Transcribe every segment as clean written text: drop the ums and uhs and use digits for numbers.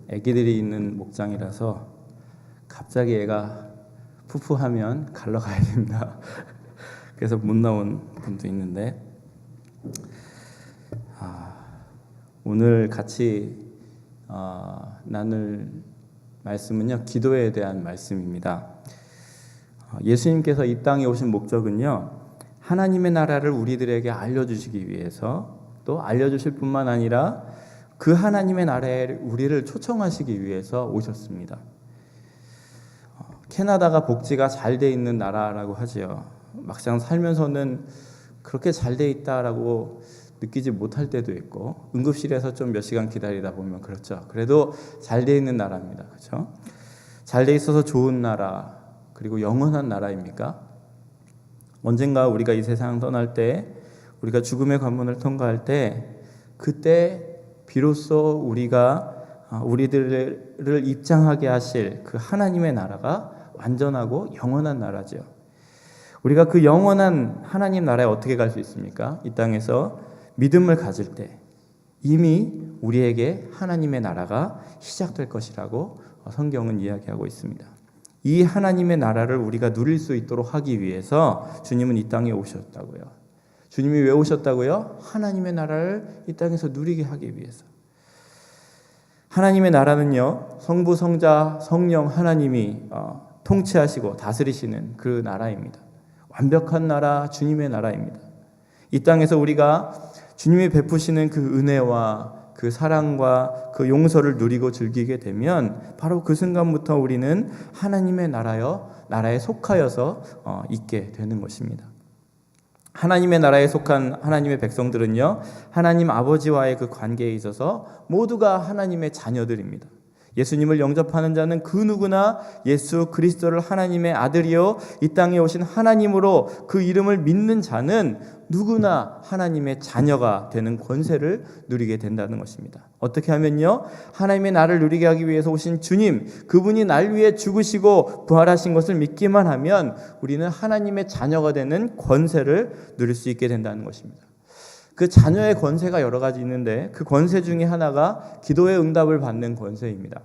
애기들이 있는 목장이라서 갑자기 애가 푸푸하면 갈러 가야 됩니다. 그래서 못 나온 분도 있는데, 오늘 같이 나눌 말씀은요, 기도에 대한 말씀입니다. 예수님께서 이 땅에 오신 목적은요, 하나님의 나라를 우리들에게 알려주시기 위해서, 또 알려주실 뿐만 아니라 그 하나님의 나라에 우리를 초청하시기 위해서 오셨습니다. 캐나다가 복지가 잘 돼 있는 나라라고 하지요. 막상 살면서는 그렇게 잘 돼 있다라고 느끼지 못할 때도 있고, 응급실에서 좀 몇 시간 기다리다 보면 그렇죠. 그래도 잘 돼 있는 나라입니다. 그렇죠? 잘 돼 있어서 좋은 나라, 그리고 영원한 나라입니까? 언젠가 우리가 이 세상 떠날 때, 우리가 죽음의 관문을 통과할 때, 그때 비로소 우리들을 입장하게 하실 그 하나님의 나라가 완전하고 영원한 나라죠. 우리가 그 영원한 하나님 나라에 어떻게 갈 수 있습니까? 이 땅에서 믿음을 가질 때 이미 우리에게 하나님의 나라가 시작될 것이라고 성경은 이야기하고 있습니다. 이 하나님의 나라를 우리가 누릴 수 있도록 하기 위해서 주님은 이 땅에 오셨다고요. 주님이 왜 오셨다고요? 하나님의 나라를 이 땅에서 누리게 하기 위해서. 하나님의 나라는요, 성부, 성자, 성령 하나님이 통치하시고 다스리시는 그 나라입니다. 완벽한 나라, 주님의 나라입니다. 이 땅에서 우리가 주님이 베푸시는 그 은혜와 그 사랑과 그 용서를 누리고 즐기게 되면 바로 그 순간부터 우리는 하나님의 나라에 속하여서 있게 되는 것입니다. 하나님의 나라에 속한 하나님의 백성들은요, 하나님 아버지와의 그 관계에 있어서 모두가 하나님의 자녀들입니다. 예수님을 영접하는 자는 그 누구나 예수 그리스도를 하나님의 아들이요 이 땅에 오신 하나님으로 그 이름을 믿는 자는 누구나 하나님의 자녀가 되는 권세를 누리게 된다는 것입니다. 어떻게 하면요, 하나님의 나라를 누리게 하기 위해서 오신 주님, 그분이 날 위해 죽으시고 부활하신 것을 믿기만 하면 우리는 하나님의 자녀가 되는 권세를 누릴 수 있게 된다는 것입니다. 그 자녀의 권세가 여러 가지 있는데 그 권세 중에 하나가 기도의 응답을 받는 권세입니다.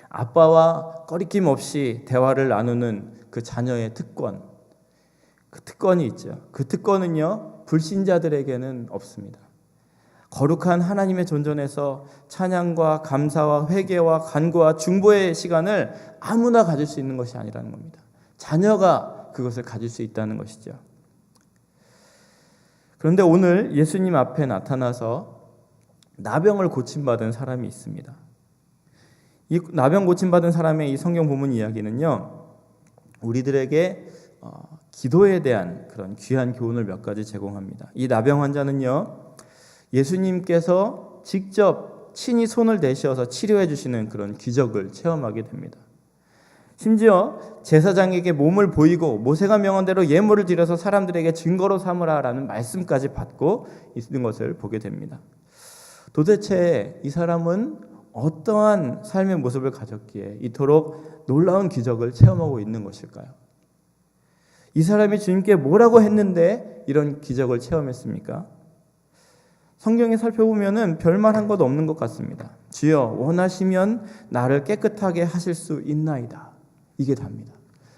아빠와 꺼리낌 없이 대화를 나누는 그 자녀의 특권, 그 특권이 있죠. 그 특권은요, 불신자들에게는 없습니다. 거룩한 하나님의 존전에서 찬양과 감사와 회개와 간구와 중보의 시간을 아무나 가질 수 있는 것이 아니라는 겁니다. 자녀가 그것을 가질 수 있다는 것이죠. 그런데 오늘 예수님 앞에 나타나서 나병을 고침받은 사람이 있습니다. 이 나병 고침받은 사람의 이 성경 본문 이야기는요, 우리들에게 기도에 대한 그런 귀한 교훈을 몇 가지 제공합니다. 이 나병 환자는요, 예수님께서 직접 친히 손을 대셔서 치료해 주시는 그런 기적을 체험하게 됩니다. 심지어 제사장에게 몸을 보이고 모세가 명한 대로 예물을 드려서 사람들에게 증거로 삼으라라는 말씀까지 받고 있는 것을 보게 됩니다. 도대체 이 사람은 어떠한 삶의 모습을 가졌기에 이토록 놀라운 기적을 체험하고 있는 것일까요? 이 사람이 주님께 뭐라고 했는데 이런 기적을 체험했습니까? 성경에 살펴보면 별말한 것 없는 것 같습니다. 주여 원하시면 나를 깨끗하게 하실 수 있나이다. 이게 답니다.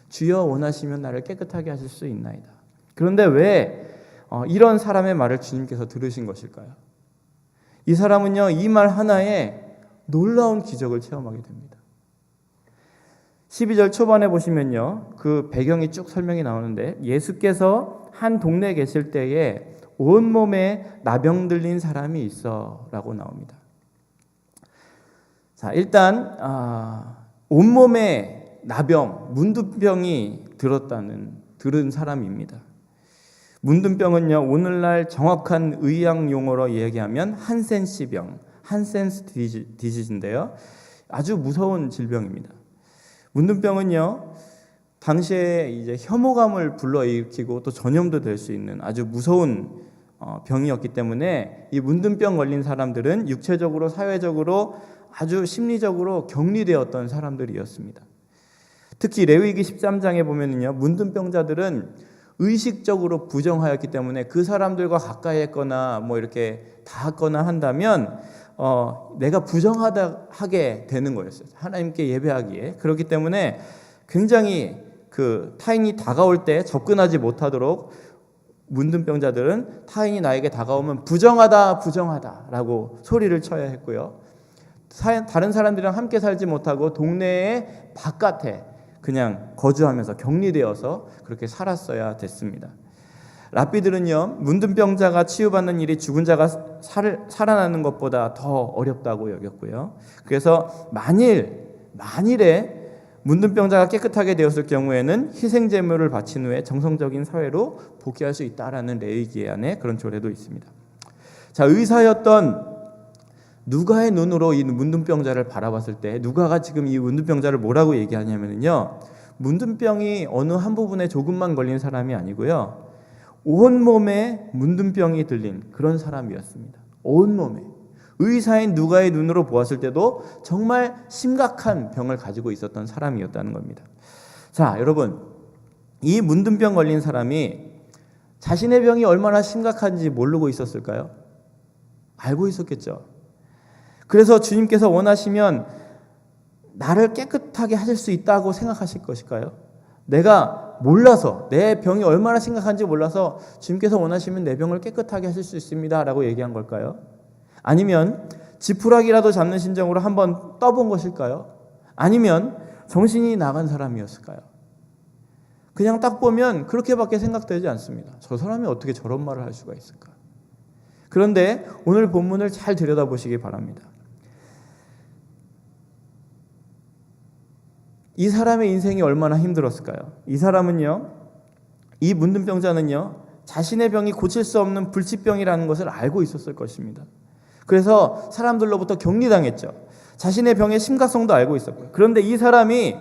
주여 원하시면 나를 깨끗하게 하실 수 있나이다. 그런데 왜 이런 사람의 말을 주님께서 들으신 것일까요? 이 사람은요, 이 말 하나에 놀라운 기적을 체험하게 됩니다. 12절 초반에 보시면요, 그 배경이 쭉 설명이 나오는데 예수께서 한 동네에 계실 때에 온몸에 나병 들린 사람이 있어 라고 나옵니다. 자, 일단 온몸에 나병, 문둥병이 들은 사람입니다. 문둥병은요, 오늘날 정확한 의학 용어로 얘기하면 한센시병, 한센스 디지즈인데요, 아주 무서운 질병입니다. 문둥병은요, 당시에 이제 혐오감을 불러일으키고 또 전염도 될 수 있는 아주 무서운 병이었기 때문에 이 문둥병 걸린 사람들은 육체적으로, 사회적으로, 아주 심리적으로 격리되었던 사람들이었습니다. 특히 레위기 13장에 보면은요, 문둥병자들은 의식적으로 부정하였기 때문에 그 사람들과 가까이 했거나 뭐 이렇게 닿았거나 한다면 내가 부정하게 되는 거였어요. 하나님께 예배하기에. 그렇기 때문에 굉장히 그 타인이 다가올 때 접근하지 못하도록 문둥병자들은 타인이 나에게 다가오면 부정하다라고 소리를 쳐야 했고요. 다른 사람들이랑 함께 살지 못하고 동네의 바깥에 그냥 거주하면서 격리되어서 그렇게 살았어야 됐습니다. 랍비들은요, 문둥병자가 치유받는 일이 죽은 자가 살아나는 것보다 더 어렵다고 여겼고요. 그래서 만일에 문둥병자가 깨끗하게 되었을 경우에는 희생제물을 바친 후에 정성적인 사회로 복귀할 수 있다라는 레위기 안에 그런 조례도 있습니다. 자, 의사였던 누가의 눈으로 이 문둥병자를 바라봤을 때 누가가 지금 이 문둥병자를 뭐라고 얘기하냐면요, 문둥병이 어느 한 부분에 조금만 걸린 사람이 아니고요, 온몸에 문둥병이 들린 그런 사람이었습니다. 온몸에. 의사인 누가의 눈으로 보았을 때도 정말 심각한 병을 가지고 있었던 사람이었다는 겁니다. 자, 여러분, 이 문둥병 걸린 사람이 자신의 병이 얼마나 심각한지 모르고 있었을까요? 알고 있었겠죠. 그래서 주님께서 원하시면 나를 깨끗하게 하실 수 있다고 생각하실 것일까요? 내가 몰라서, 내 병이 얼마나 심각한지 몰라서 주님께서 원하시면 내 병을 깨끗하게 하실 수 있습니다 라고 얘기한 걸까요? 아니면 지푸라기라도 잡는 심정으로 한번 떠본 것일까요? 아니면 정신이 나간 사람이었을까요? 그냥 딱 보면 그렇게밖에 생각되지 않습니다. 저 사람이 어떻게 저런 말을 할 수가 있을까? 그런데 오늘 본문을 잘 들여다보시기 바랍니다. 이 사람의 인생이 얼마나 힘들었을까요? 이 사람은요, 이 문둥병자는요, 자신의 병이 고칠 수 없는 불치병이라는 것을 알고 있었을 것입니다. 그래서 사람들로부터 격리당했죠. 자신의 병의 심각성도 알고 있었고요. 그런데 이 사람이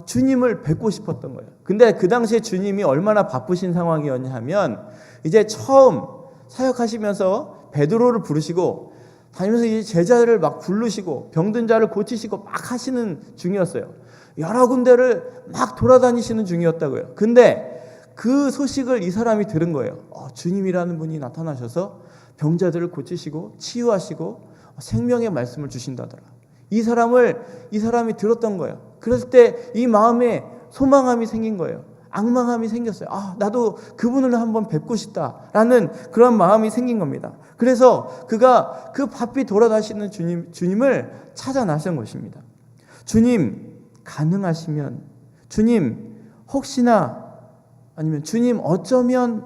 주님을 뵙고 싶었던 거예요. 근데 그 당시에 주님이 얼마나 바쁘신 상황이었냐 하면, 이제 처음 사역하시면서 베드로를 부르시고 다니면서 이 제자들을 막 부르시고 병든 자를 고치시고 막 하시는 중이었어요. 여러 군데를 막 돌아다니시는 중이었다고요. 근데 그 소식을 이 사람이 들은 거예요. 주님이라는 분이 나타나셔서 병자들을 고치시고 치유하시고 생명의 말씀을 주신다더라. 이 사람이 들었던 거예요. 그랬을 때 이 마음에 소망함이 생긴 거예요. 악망함이 생겼어요. 나도 그분을 한번 뵙고 싶다라는 그런 마음이 생긴 겁니다. 그래서 그가 그 바삐 돌아다니시는 주님을 찾아 나선 것입니다. 주님, 가능하시면, 주님, 혹시나, 아니면 주님, 어쩌면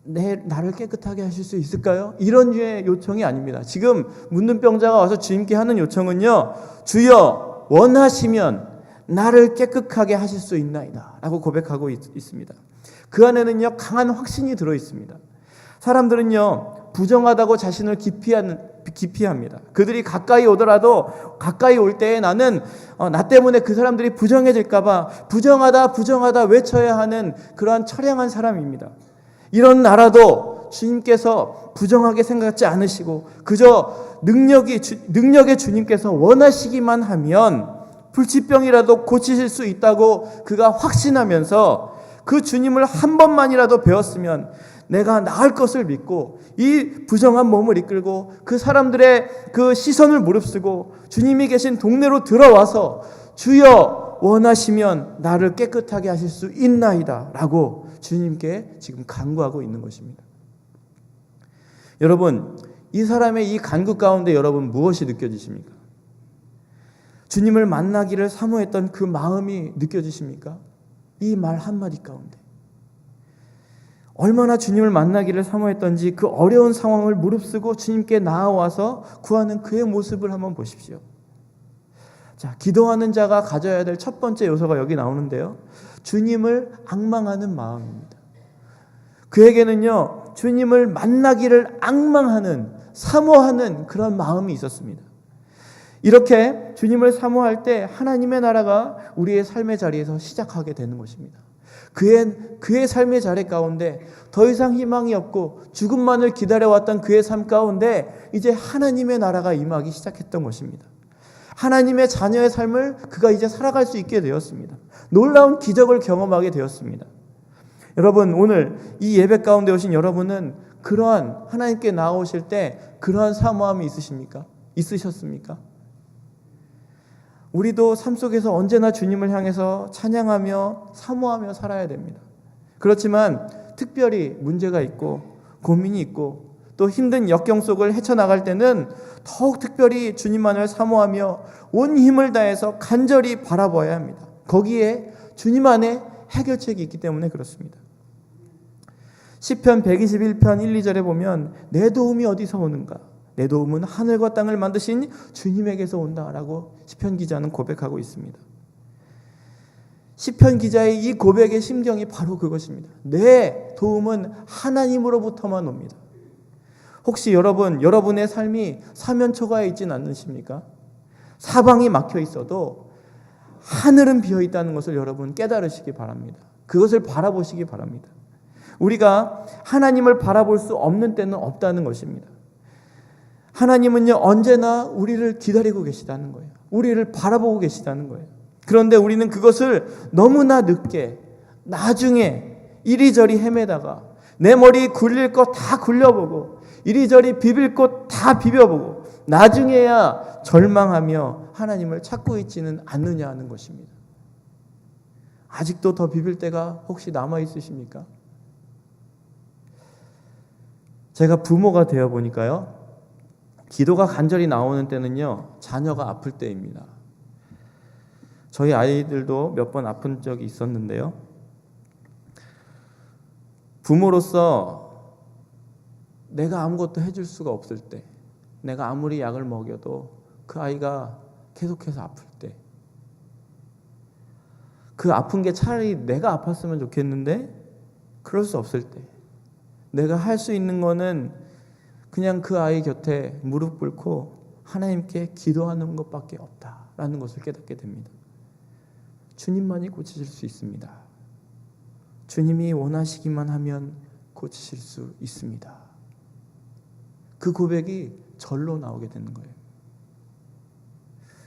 나를 깨끗하게 하실 수 있을까요? 이런 류의 요청이 아닙니다. 지금 문둥병자가 와서 주님께 하는 요청은요, 주여, 원하시면 나를 깨끗하게 하실 수 있나이다 라고 고백하고 있습니다. 그 안에는요, 강한 확신이 들어있습니다. 사람들은요, 부정하다고 자신을 기피합니다. 그들이 가까이 오더라도 가까이 올 때에 나는 나 때문에 그 사람들이 부정해질까봐 부정하다 외쳐야 하는 그러한 처량한 사람입니다. 이런 나라도 주님께서 부정하게 생각하지 않으시고 그저 능력의 주님께서 원하시기만 하면 불치병이라도 고치실 수 있다고 그가 확신하면서 그 주님을 한 번만이라도 배웠으면 내가 나을 것을 믿고 이 부정한 몸을 이끌고 그 사람들의 그 시선을 무릅쓰고 주님이 계신 동네로 들어와서 주여 원하시면 나를 깨끗하게 하실 수 있나이다 라고 주님께 지금 간구하고 있는 것입니다. 여러분, 이 사람의 이 간구 가운데 여러분 무엇이 느껴지십니까? 주님을 만나기를 사모했던 그 마음이 느껴지십니까? 이 말 한마디 가운데 얼마나 주님을 만나기를 사모했던지 그 어려운 상황을 무릅쓰고 주님께 나아와서 구하는 그의 모습을 한번 보십시오. 자, 기도하는 자가 가져야 될 첫 번째 요소가 여기 나오는데요, 주님을 앙망하는 마음입니다. 그에게는요, 주님을 만나기를 앙망하는, 사모하는 그런 마음이 있었습니다. 이렇게 주님을 사모할 때 하나님의 나라가 우리의 삶의 자리에서 시작하게 되는 것입니다. 그의 삶의 자리 가운데 더 이상 희망이 없고 죽음만을 기다려왔던 그의 삶 가운데 이제 하나님의 나라가 임하기 시작했던 것입니다. 하나님의 자녀의 삶을 그가 이제 살아갈 수 있게 되었습니다. 놀라운 기적을 경험하게 되었습니다. 여러분, 오늘 이 예배 가운데 오신 여러분은 그러한 하나님께 나아오실 때 그러한 사모함이 있으십니까? 있으셨습니까? 우리도 삶 속에서 언제나 주님을 향해서 찬양하며 사모하며 살아야 됩니다. 그렇지만 특별히 문제가 있고 고민이 있고 또 힘든 역경 속을 헤쳐나갈 때는 더욱 특별히 주님만을 사모하며 온 힘을 다해서 간절히 바라봐야 합니다. 거기에 주님 안에 해결책이 있기 때문에 그렇습니다. 시편 121편 1, 2절에 보면 내 도움이 어디서 오는가? 내 도움은 하늘과 땅을 만드신 주님에게서 온다라고 시편 기자는 고백하고 있습니다. 시편 기자의 이 고백의 심경이 바로 그것입니다. 내 도움은 하나님으로부터만 옵니다. 혹시 여러분의 삶이 사면초가에 있진 않으십니까? 사방이 막혀 있어도 하늘은 비어 있다는 것을 여러분 깨달으시기 바랍니다. 그것을 바라보시기 바랍니다. 우리가 하나님을 바라볼 수 없는 때는 없다는 것입니다. 하나님은요, 언제나 우리를 기다리고 계시다는 거예요. 우리를 바라보고 계시다는 거예요. 그런데 우리는 그것을 너무나 늦게, 나중에 이리저리 헤매다가 내 머리 굴릴 것 다 굴려보고 이리저리 비빌 것 다 비벼보고 나중에야 절망하며 하나님을 찾고 있지는 않느냐 하는 것입니다. 아직도 더 비빌 때가 혹시 남아있으십니까? 제가 부모가 되어 보니까요, 기도가 간절히 나오는 때는요, 자녀가 아플 때입니다. 저희 아이들도 몇 번 아픈 적이 있었는데요, 부모로서 내가 아무것도 해줄 수가 없을 때, 내가 아무리 약을 먹여도 그 아이가 계속해서 아플 때, 그 아픈 게 차라리 내가 아팠으면 좋겠는데 그럴 수 없을 때, 내가 할 수 있는 거는 그냥 그 아이 곁에 무릎 꿇고 하나님께 기도하는 것밖에 없다라는 것을 깨닫게 됩니다. 주님만이 고치실 수 있습니다. 주님이 원하시기만 하면 고치실 수 있습니다. 그 고백이 절로 나오게 되는 거예요.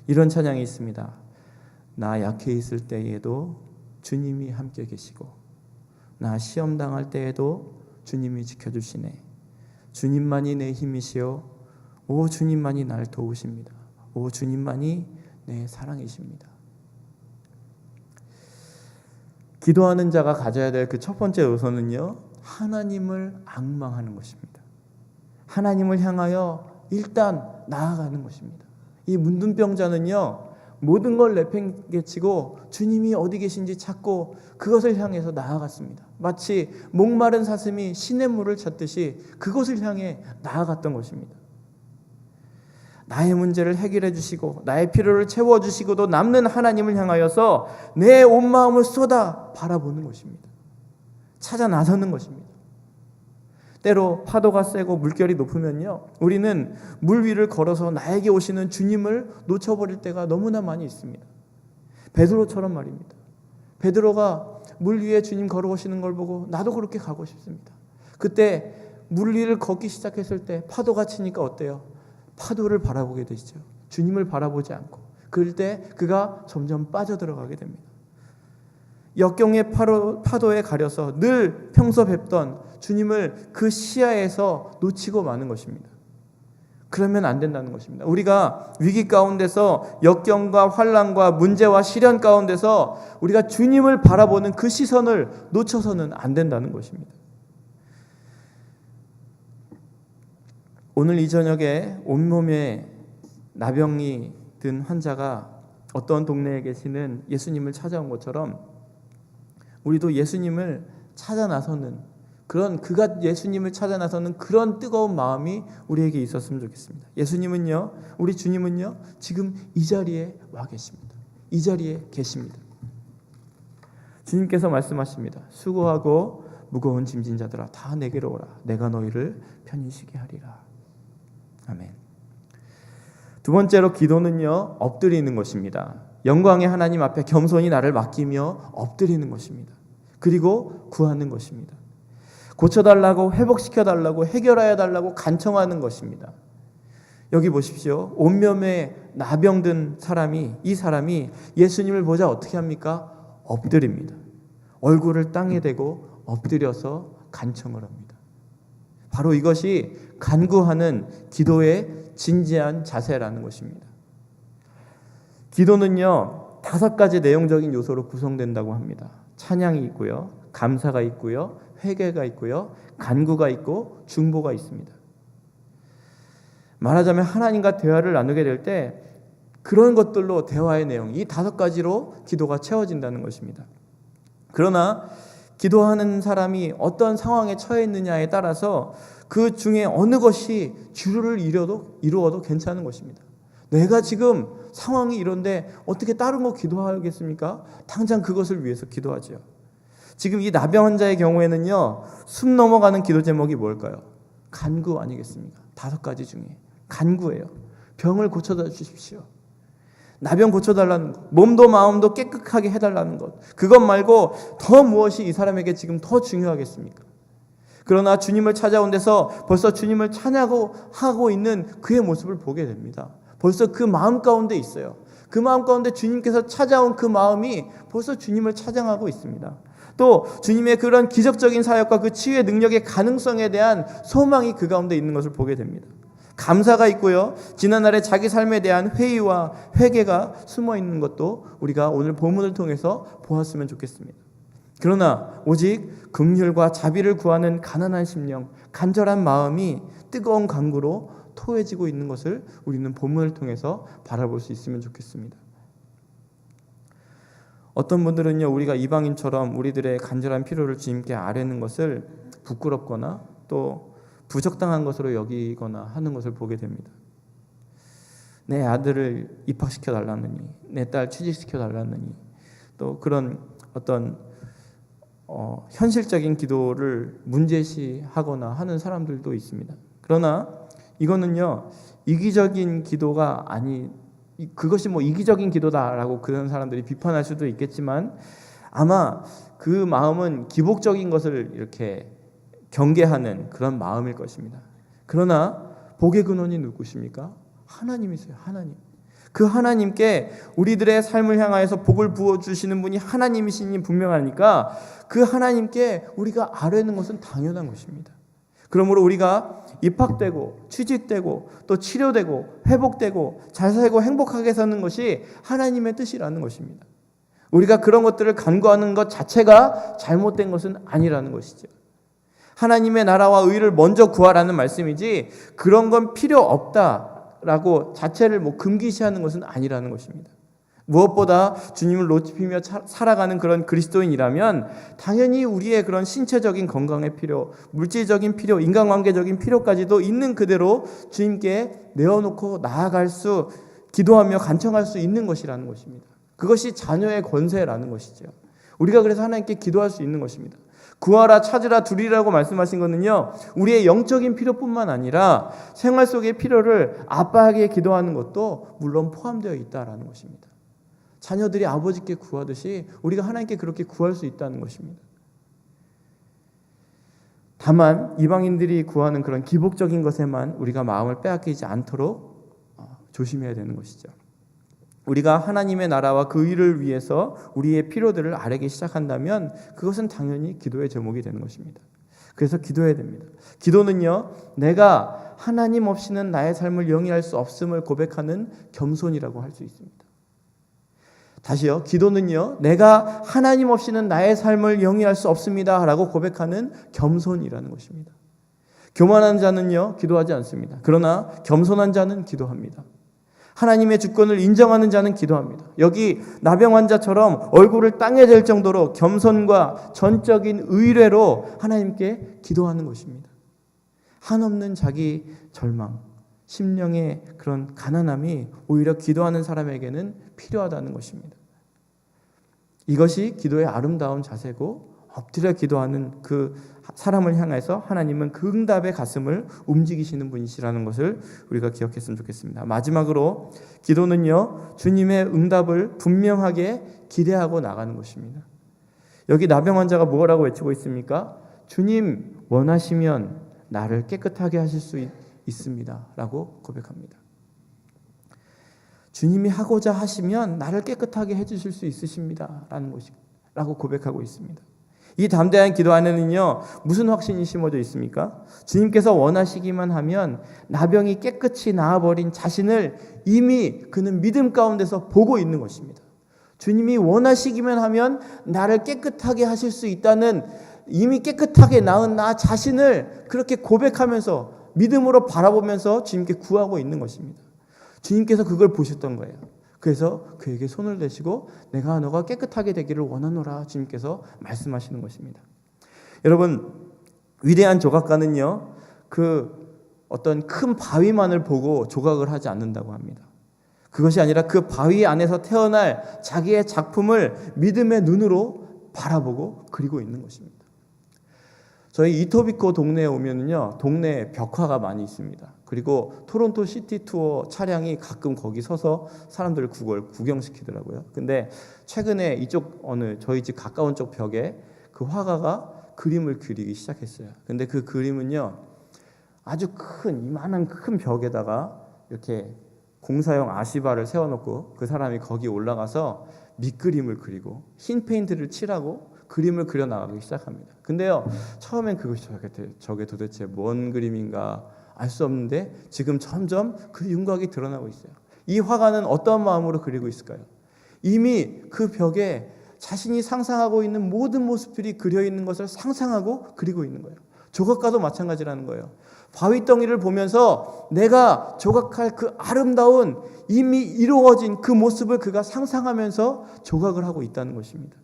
이런 찬양이 있습니다. 나 약해 있을 때에도 주님이 함께 계시고 나 시험 당할 때에도 주님이 지켜주시네. 주님만이 내 힘이시오. 오 주님만이 날 도우십니다. 오 주님만이 내 사랑이십니다. 기도하는 자가 가져야 될 그 첫 번째 요소는요, 하나님을 앙망하는 것입니다. 하나님을 향하여 일단 나아가는 것입니다. 이 문둥병자는요, 모든 걸 내팽개치고 주님이 어디 계신지 찾고 그것을 향해서 나아갔습니다. 마치 목마른 사슴이 시냇물을 찾듯이 그것을 향해 나아갔던 것입니다. 나의 문제를 해결해 주시고 나의 필요를 채워주시고도 남는 하나님을 향하여서 내 온 마음을 쏟아 바라보는 것입니다. 찾아 나서는 것입니다. 때로 파도가 세고 물결이 높으면요, 우리는 물 위를 걸어서 나에게 오시는 주님을 놓쳐버릴 때가 너무나 많이 있습니다. 베드로처럼 말입니다. 베드로가 물 위에 주님 걸어오시는 걸 보고 나도 그렇게 가고 싶습니다. 그때 물 위를 걷기 시작했을 때 파도가 치니까 어때요? 파도를 바라보게 되시죠. 주님을 바라보지 않고. 그럴 때 그가 점점 빠져들어가게 됩니다. 역경의 파도에 가려서 늘 평소 뵙던 주님을 그 시야에서 놓치고 마는 것입니다. 그러면 안 된다는 것입니다. 우리가 위기 가운데서 역경과 환난과 문제와 시련 가운데서 우리가 주님을 바라보는 그 시선을 놓쳐서는 안 된다는 것입니다. 오늘 이 저녁에 온몸에 나병이 든 환자가 어떤 동네에 계시는 예수님을 찾아온 것처럼 우리도 예수님을 찾아 나서는 그가 예수님을 찾아 나서는 그런 뜨거운 마음이 우리에게 있었으면 좋겠습니다. 예수님은요, 우리 주님은요, 지금 이 자리에 와 계십니다. 이 자리에 계십니다. 주님께서 말씀하십니다. 수고하고 무거운 짐진 자들아 다 내게로 오라. 내가 너희를 편히 쉬게 하리라. 아멘. 두 번째로 기도는요, 엎드리는 것입니다. 영광의 하나님 앞에 겸손히 나를 맡기며 엎드리는 것입니다. 그리고 구하는 것입니다. 고쳐달라고, 회복시켜달라고, 해결하여달라고 간청하는 것입니다. 여기 보십시오. 온몸에 나병든 이 사람이 예수님을 보자 어떻게 합니까? 엎드립니다. 얼굴을 땅에 대고 엎드려서 간청을 합니다. 바로 이것이 간구하는 기도의 진지한 자세라는 것입니다. 기도는요, 5가지 내용적인 요소로 구성된다고 합니다. 찬양이 있고요, 감사가 있고요, 회개가 있고요, 간구가 있고 중보가 있습니다. 말하자면 하나님과 대화를 나누게 될 때 그런 것들로 대화의 내용, 이 5가지로 기도가 채워진다는 것입니다. 그러나 기도하는 사람이 어떤 상황에 처해 있느냐에 따라서 그 중에 어느 것이 주를 이루어도 괜찮은 것입니다. 내가 지금 상황이 이런데 어떻게 다른 거 기도하겠습니까? 당장 그것을 위해서 기도하죠. 지금 이 나병 환자의 경우에는요, 숨 넘어가는 기도 제목이 뭘까요? 간구 아니겠습니까? 5가지 중에 간구예요. 병을 고쳐다 주십시오. 나병 고쳐달라는 것, 몸도 마음도 깨끗하게 해달라는 것, 그것 말고 더 무엇이 이 사람에게 지금 더 중요하겠습니까? 그러나 주님을 찾아온 데서 벌써 주님을 찬양하고 있는 그의 모습을 보게 됩니다. 벌써 그 마음 가운데 있어요. 그 마음 가운데 주님께서 찾아온 그 마음이 벌써 주님을 찬양하고 있습니다. 또 주님의 그런 기적적인 사역과 그 치유의 능력의 가능성에 대한 소망이 그 가운데 있는 것을 보게 됩니다. 감사가 있고요, 지난날의 자기 삶에 대한 회의와 회개가 숨어 있는 것도 우리가 오늘 본문을 통해서 보았으면 좋겠습니다. 그러나 오직 긍휼과 자비를 구하는 가난한 심령, 간절한 마음이 뜨거운 간구로 토해지고 있는 것을 우리는 본문을 통해서 바라볼 수 있으면 좋겠습니다. 어떤 분들은요, 우리가 이방인처럼 우리들의 간절한 필요를 주님께 아뢰는 것을 부끄럽거나 또 부적당한 것으로 여기거나 하는 것을 보게 됩니다. 내 아들을 입학시켜 달라느니, 내 딸 취직시켜 달라느니, 또 그런 어떤 현실적인 기도를 문제시하거나 하는 사람들도 있습니다. 그러나 이거는요, 이기적인 기도가 그것이 이기적인 기도다라고 그런 사람들이 비판할 수도 있겠지만, 아마 그 마음은 기복적인 것을 이렇게 경계하는 그런 마음일 것입니다. 그러나 복의 근원이 누구십니까? 하나님이세요. 하나님. 그 하나님께 우리들의 삶을 향하여서 복을 부어주시는 분이 하나님이시니 분명하니까 그 하나님께 우리가 아뢰는 것은 당연한 것입니다. 그러므로 우리가 입학되고 취직되고 또 치료되고 회복되고 잘 살고 행복하게 사는 것이 하나님의 뜻이라는 것입니다. 우리가 그런 것들을 간구하는 것 자체가 잘못된 것은 아니라는 것이죠. 하나님의 나라와 의를 먼저 구하라는 말씀이지 그런 건 필요 없다라고 자체를 금기시하는 것은 아니라는 것입니다. 무엇보다 주님을 높이며 살아가는 그런 그리스도인이라면 당연히 우리의 그런 신체적인 건강의 필요, 물질적인 필요, 인간관계적인 필요까지도 있는 그대로 주님께 내어놓고 기도하며 간청할 수 있는 것이라는 것입니다. 그것이 자녀의 권세라는 것이죠. 우리가 그래서 하나님께 기도할 수 있는 것입니다. 구하라, 찾으라, 두리라고 말씀하신 것은요, 우리의 영적인 필요뿐만 아니라 생활 속의 필요를 아빠에게 기도하는 것도 물론 포함되어 있다라는 것입니다. 자녀들이 아버지께 구하듯이 우리가 하나님께 그렇게 구할 수 있다는 것입니다. 다만 이방인들이 구하는 그런 기복적인 것에만 우리가 마음을 빼앗기지 않도록 조심해야 되는 것이죠. 우리가 하나님의 나라와 그 일을 위해서 우리의 필요들을 아뢰기 시작한다면 그것은 당연히 기도의 제목이 되는 것입니다. 그래서 기도해야 됩니다. 기도는요, 내가 하나님 없이는 나의 삶을 영위할 수 없음을 고백하는 겸손이라고 할 수 있습니다. 다시요, 기도는요, 내가 하나님 없이는 나의 삶을 영위할 수 없습니다 라고 고백하는 겸손이라는 것입니다. 교만한 자는요, 기도하지 않습니다. 그러나 겸손한 자는 기도합니다. 하나님의 주권을 인정하는 자는 기도합니다. 여기 나병 환자처럼 얼굴을 땅에 댈 정도로 겸손과 전적인 의뢰로 하나님께 기도하는 것입니다. 한없는 자기 절망, 심령의 그런 가난함이 오히려 기도하는 사람에게는 필요하다는 것입니다. 이것이 기도의 아름다운 자세고, 엎드려 기도하는 그 사람을 향해서 하나님은 그 응답의 가슴을 움직이시는 분이시라는 것을 우리가 기억했으면 좋겠습니다. 마지막으로 기도는요, 주님의 응답을 분명하게 기대하고 나가는 것입니다. 여기 나병 환자가 뭐라고 외치고 있습니까? 주님 원하시면 나를 깨끗하게 하실 수 있습니다 라고 고백합니다. 주님이 하고자 하시면 나를 깨끗하게 해주실 수 있으십니다 라고 고백하고 있습니다. 이 담대한 기도 안에는요, 무슨 확신이 심어져 있습니까? 주님께서 원하시기만 하면 나병이 깨끗이 나아버린 자신을 이미 그는 믿음 가운데서 보고 있는 것입니다. 주님이 원하시기만 하면 나를 깨끗하게 하실 수 있다는, 이미 깨끗하게 나은 나 자신을 그렇게 고백하면서 믿음으로 바라보면서 주님께 구하고 있는 것입니다. 주님께서 그걸 보셨던 거예요. 그래서 그에게 손을 대시고 내가 너가 깨끗하게 되기를 원하노라 주님께서 말씀하시는 것입니다. 여러분, 위대한 조각가는요, 그 어떤 큰 바위만을 보고 조각을 하지 않는다고 합니다. 그것이 아니라 그 바위 안에서 태어날 자기의 작품을 믿음의 눈으로 바라보고 그리고 있는 것입니다. 저희 이토비코 동네에 오면은요, 동네에 벽화가 많이 있습니다. 그리고 토론토 시티 투어 차량이 가끔 거기 서서 사람들을 그걸 구경시키더라고요. 근데 최근에 이쪽 저희 집 가까운 쪽 벽에 그 화가가 그림을 그리기 시작했어요. 근데 그 그림은요, 아주 이만한 큰 벽에다가 이렇게 공사용 아시바를 세워놓고 그 사람이 거기 올라가서 밑그림을 그리고 흰 페인트를 칠하고 그림을 그려나가기 시작합니다. 근데요, 처음엔 그것이 저게 도대체 뭔 그림인가 알 수 없는데 지금 점점 그 윤곽이 드러나고 있어요. 이 화가는 어떤 마음으로 그리고 있을까요? 이미 그 벽에 자신이 상상하고 있는 모든 모습들이 그려 있는 것을 상상하고 그리고 있는 거예요. 조각가도 마찬가지라는 거예요. 바위덩이를 보면서 내가 조각할 그 아름다운 이미 이루어진 그 모습을 그가 상상하면서 조각을 하고 있다는 것입니다.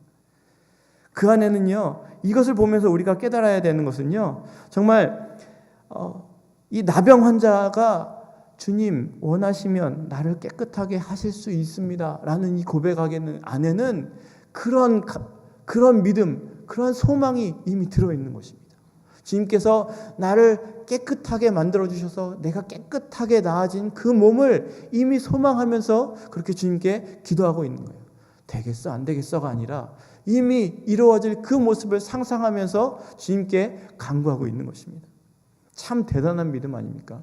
그 안에는요, 이것을 보면서 우리가 깨달아야 되는 것은요, 정말 이 나병 환자가 주님 원하시면 나를 깨끗하게 하실 수 있습니다 라는 이 고백 안에는 그런 믿음, 그런 소망이 이미 들어있는 것입니다. 주님께서 나를 깨끗하게 만들어주셔서 내가 깨끗하게 나아진 그 몸을 이미 소망하면서 그렇게 주님께 기도하고 있는 거예요. 되겠어 안 되겠어가 아니라 이미 이루어질 그 모습을 상상하면서 주님께 간구하고 있는 것입니다. 참 대단한 믿음 아닙니까?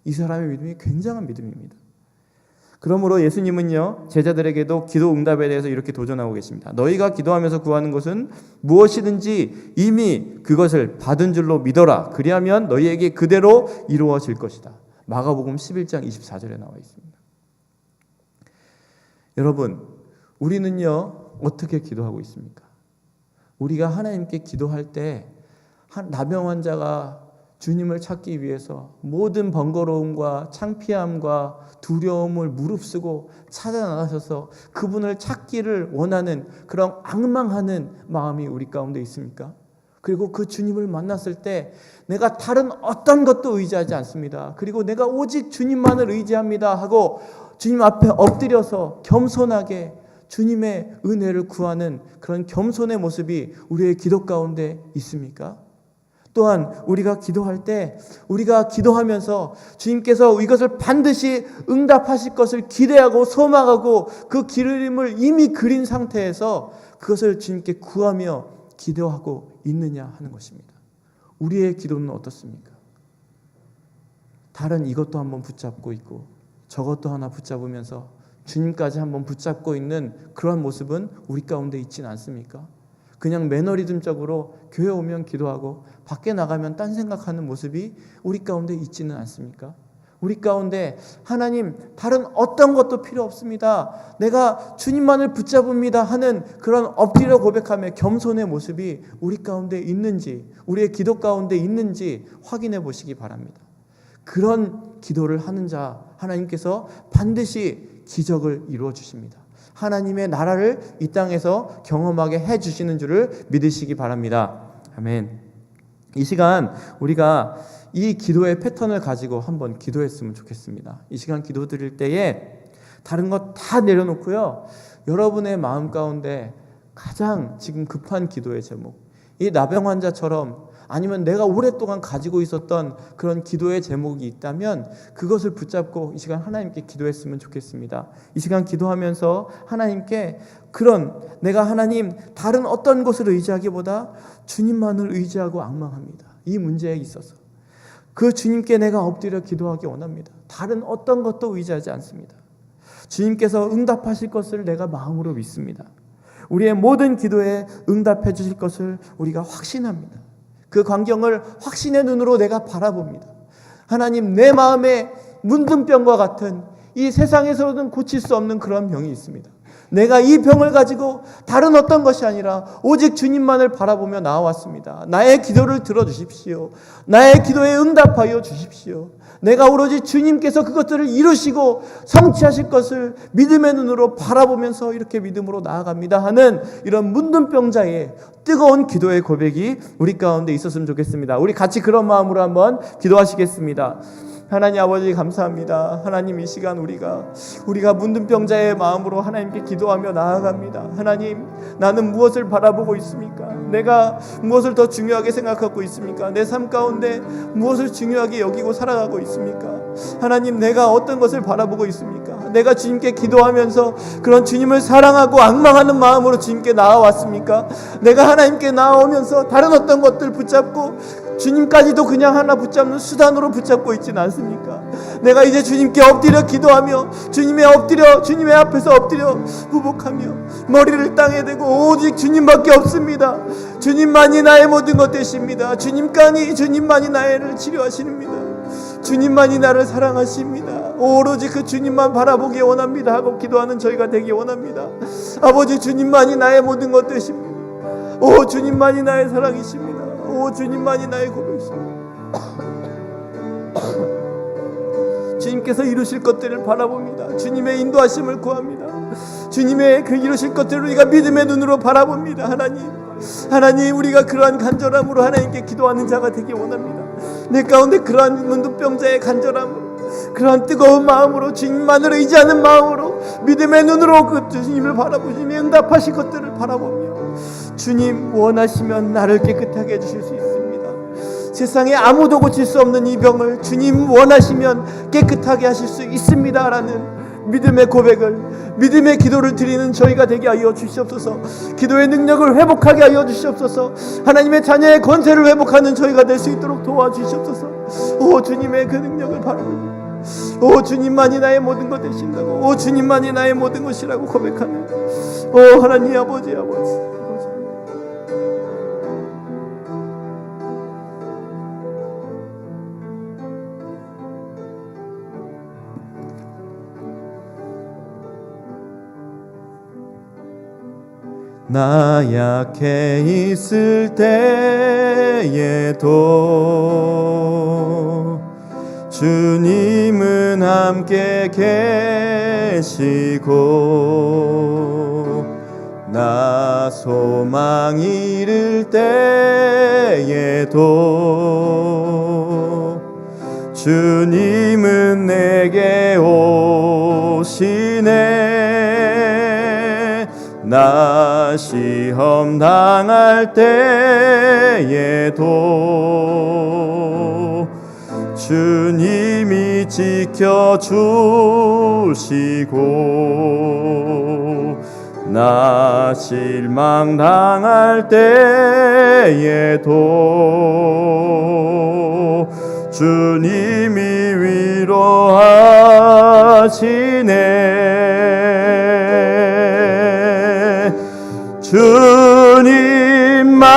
이 사람의 믿음이 굉장한 믿음입니다. 그러므로 예수님은요, 제자들에게도 기도 응답에 대해서 이렇게 도전하고 계십니다. 너희가 기도하면서 구하는 것은 무엇이든지 이미 그것을 받은 줄로 믿어라. 그리하면 너희에게 그대로 이루어질 것이다. 마가복음 11장 24절에 나와 있습니다. 여러분, 우리는요, 어떻게 기도하고 있습니까? 우리가 하나님께 기도할 때 나병 환자가 주님을 찾기 위해서 모든 번거로움과 창피함과 두려움을 무릅쓰고 찾아나가셔서 그분을 찾기를 원하는 그런 앙망하는 마음이 우리 가운데 있습니까? 그리고 그 주님을 만났을 때 내가 다른 어떤 것도 의지하지 않습니다. 그리고 내가 오직 주님만을 의지합니다 하고 주님 앞에 엎드려서 겸손하게 주님의 은혜를 구하는 그런 겸손의 모습이 우리의 기도 가운데 있습니까? 또한 우리가 기도할 때 우리가 기도하면서 주님께서 이것을 반드시 응답하실 것을 기대하고 소망하고 그 그림을 이미 그린 상태에서 그것을 주님께 구하며 기도하고 있느냐 하는 것입니다. 우리의 기도는 어떻습니까? 다른 이것도 한번 붙잡고 있고 저것도 하나 붙잡으면서 주님까지 한번 붙잡고 있는 그러한 모습은 우리 가운데 있지는 않습니까? 그냥 매너리즘적으로 교회 오면 기도하고 밖에 나가면 딴 생각하는 모습이 우리 가운데 있지는 않습니까? 우리 가운데 하나님 다른 어떤 것도 필요 없습니다. 내가 주님만을 붙잡습니다 하는 그런 엎드려 고백하며 겸손의 모습이 우리 가운데 있는지, 우리의 기도 가운데 있는지 확인해 보시기 바랍니다. 그런 기도를 하는 자 하나님께서 반드시 기적을 이루어 주십니다. 하나님의 나라를 이 땅에서 경험하게 해주시는 줄을 믿으시기 바랍니다. 아멘. 이 시간 우리가 이 기도의 패턴을 가지고 한번 기도했으면 좋겠습니다. 이 시간 기도 드릴 때에 다른 것 다 내려놓고요, 여러분의 마음 가운데 가장 지금 급한 기도의 제목, 이 나병 환자처럼 아니면 내가 오랫동안 가지고 있었던 그런 기도의 제목이 있다면 그것을 붙잡고 이 시간 하나님께 기도했으면 좋겠습니다. 이 시간 기도하면서 하나님께 내가 하나님 다른 어떤 것을 의지하기보다 주님만을 의지하고 앙망합니다. 이 문제에 있어서 그 주님께 내가 엎드려 기도하기 원합니다. 다른 어떤 것도 의지하지 않습니다. 주님께서 응답하실 것을 내가 마음으로 믿습니다. 우리의 모든 기도에 응답해 주실 것을 우리가 확신합니다. 그 광경을 확신의 눈으로 내가 바라봅니다. 하나님, 내 마음에 문둥병과 같은 이 세상에서는 고칠 수 없는 그런 병이 있습니다. 내가 이 병을 가지고 다른 어떤 것이 아니라 오직 주님만을 바라보며 나아왔습니다. 나의 기도를 들어주십시오. 나의 기도에 응답하여 주십시오. 내가 오로지 주님께서 그것들을 이루시고 성취하실 것을 믿음의 눈으로 바라보면서 이렇게 믿음으로 나아갑니다 하는 이런 문둥병자의 뜨거운 기도의 고백이 우리 가운데 있었으면 좋겠습니다. 우리 같이 그런 마음으로 한번 기도하시겠습니다. 하나님 아버지, 감사합니다. 하나님, 이 시간 우리가 문둥병자의 마음으로 하나님께 기도하며 나아갑니다. 하나님, 나는 무엇을 바라보고 있습니까? 내가 무엇을 더 중요하게 생각하고 있습니까? 내 삶 가운데 무엇을 중요하게 여기고 살아가고 있습니까? 하나님, 내가 어떤 것을 바라보고 있습니까? 내가 주님께 기도하면서 그런 주님을 사랑하고 앙망하는 마음으로 주님께 나아왔습니까? 내가 하나님께 나아오면서 다른 어떤 것들 붙잡고 주님까지도 그냥 하나 붙잡는 수단으로 붙잡고 있지는 않습니까? 내가 이제 주님께 엎드려 기도하며 주님의 앞에서 엎드려 부복하며 머리를 땅에 대고 오직 주님밖에 없습니다. 주님만이 나의 모든 것 되십니다. 주님만이 나를 치료하십니다. 주님만이 나를 사랑하십니다. 오로지 그 주님만 바라보기 원합니다 하고 기도하는 저희가 되기 원합니다. 아버지, 주님만이 나의 모든 것 되십니다. 오, 주님만이 나의 사랑이십니다. 오, 주님만이 나의 고백이십니다. 주님께서 이루실 것들을 바라봅니다. 주님의 인도하심을 구합니다. 주님의 그 이루실 것들을 우리가 믿음의 눈으로 바라봅니다. 하나님, 우리가 그러한 간절함으로 하나님께 기도하는 자가 되기 원합니다. 내 가운데 그러한 문둥병자의 간절함으로, 그러한 뜨거운 마음으로, 주님만으로 의지하는 마음으로 믿음의 눈으로 그 주님을 바라보시며 응답하실 것들을 바라보며 주님 원하시면 나를 깨끗하게 해주실 수 있습니다. 세상에 아무도 고칠 수 없는 이 병을 주님 원하시면 깨끗하게 하실 수 있습니다 라는 믿음의 고백을, 믿음의 기도를 드리는 저희가 되게 하여 주시옵소서. 기도의 능력을 회복하게 하여 주시옵소서. 하나님의 자녀의 권세를 회복하는 저희가 될 수 있도록 도와주시옵소서. 오, 주님의 그 능력을 바라봅니다. 오, 주님만이 나의 모든 것 되신다고, 오, 주님만이 나의 모든 것이라고 고백하는, 오, 하나님 아버지. 나 약해 있을 때에도 주님은 함께 계시고, 나 소망 잃을 때에도 주님은 내게 오시네. 나 시험 당할 때에도 주님이 지켜주시고, 나 실망 당할 때에도 주님이 위로하시네. 주님만이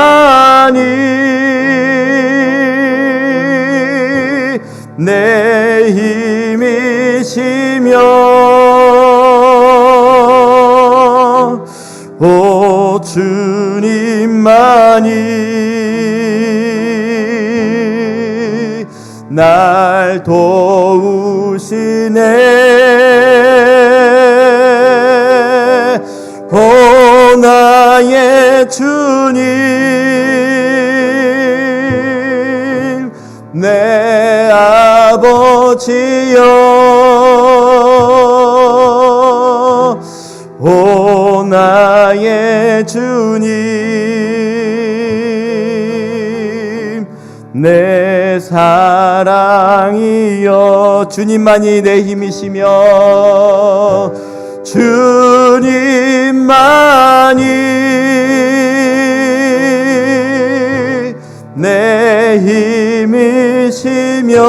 내 힘이시며, 오, 주님만이 날 도우시네. 오, 나의 주님, 내 아버지여, 오, 나의 주님, 내 사랑이여. 주님만이 내 힘이시며, 주님만이 내 힘이시며,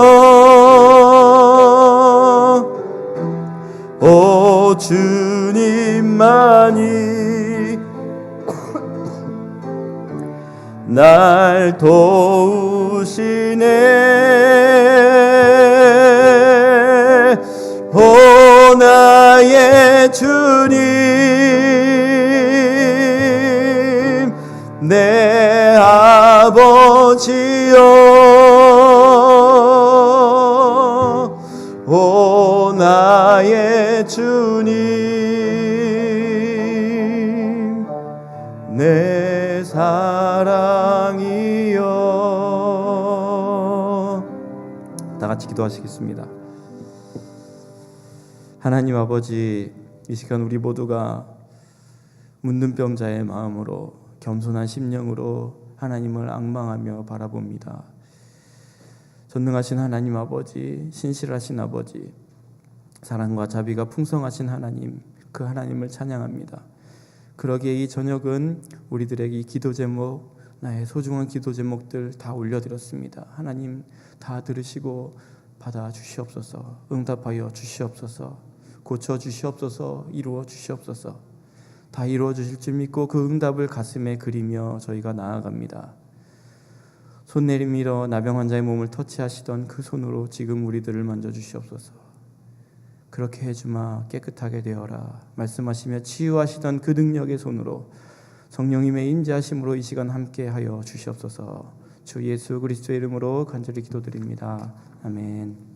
오, 주님만이 날 도우시네. 오 나의 주님, 내 아버지여, 오 나의 주님, 내 사랑이여. 다 같이 기도하시겠습니다. 하나님 아버지, 이 시간 우리 모두가 문둥병자의 마음으로, 겸손한 심령으로 하나님을 앙망하며 바라봅니다. 전능하신 하나님 아버지, 신실하신 아버지, 사랑과 자비가 풍성하신 하나님, 그 하나님을 찬양합니다. 그러기에 이 저녁은 우리들에게 이 기도 제목, 나의 소중한 기도 제목들 다 올려드렸습니다. 하나님 다 들으시고 받아 주시옵소서, 응답하여 주시옵소서, 고쳐 주시옵소서, 이루어 주시옵소서. 다 이루어 주실 줄 믿고 그 응답을 가슴에 그리며 저희가 나아갑니다. 손 내밀어 나병 환자의 몸을 터치하시던 그 손으로 지금 우리들을 만져주시옵소서. 그렇게 해주마 깨끗하게 되어라 말씀하시며 치유하시던 그 능력의 손으로 성령님의 임재하심으로 이 시간 함께하여 주시옵소서. 주 예수 그리스도의 이름으로 간절히 기도드립니다. 아멘.